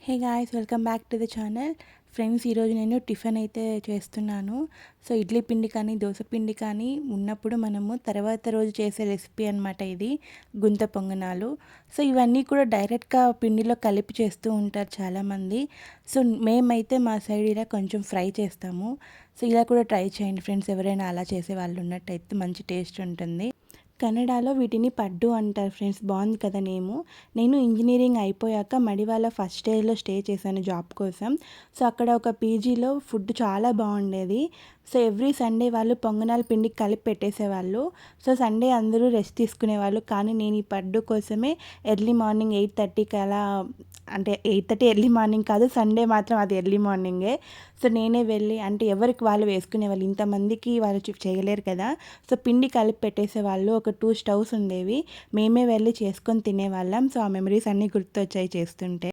Hey guys, welcome back to the channel. Friends, ఈరోజు నేను tiffin అయితే చేస్తున్నాను. సో ఇడ్లీ పిండి కానీ దోశ పిండి కానీ ఉన్నప్పుడు మనము తర్వాత రోజు చేసే రెసిపీ అనమాట ఇది, గుంత పొంగనాలు. సో ఇవన్నీ కూడా డైరెక్ట్గా పిండిలో కలిపి చేస్తూ ఉంటారు చాలామంది. సో మేమైతే మా సైడ్ ఇలా కొంచెం ఫ్రై చేస్తాము. సో ఇలా కూడా ట్రై చేయండి ఫ్రెండ్స్, ఎవరైనా అలా చేసే వాళ్ళు ఉన్నట్టయితే మంచి టేస్ట్ ఉంటుంది. కన్నడలో వీటిని పడ్డు అంటారు ఫ్రెండ్స్. బాగుంది కదా నేము. నేను ఇంజనీరింగ్ అయిపోయాక మడివాళ్ళ ఫస్ట్ స్టేజ్లో స్టే చేశాను జాబ్ కోసం. సో అక్కడ ఒక పీజీలో ఫుడ్ చాలా బాగుండేది. సో ఎవ్రీ సండే వాళ్ళు పొంగనాల పిండి కలిపి పెట్టేసేవాళ్ళు. సో సండే అందరూ రెస్ట్ తీసుకునేవాళ్ళు. కానీ నేను ఈ పడ్డు కోసమే ఎర్లీ మార్నింగ్ 8:30కి అలా, అంటే 8:30 ఎర్లీ మార్నింగ్ కాదు, సండే మాత్రం అది ఎర్లీ మార్నింగే. సో నేనే వెళ్ళి, అంటే ఎవరికి వాళ్ళు వేసుకునేవాళ్ళు, ఇంతమందికి వాళ్ళు చేయలేరు కదా. సో పిండి కలిపి పెట్టేసేవాళ్ళు. ఒక 2 స్టవ్స్ ఉండేవి, మేమే వెళ్ళి చేసుకొని తినేవాళ్ళం. సో ఆ మెమరీస్ అన్నీ గుర్తొచ్చాయి చేస్తుంటే.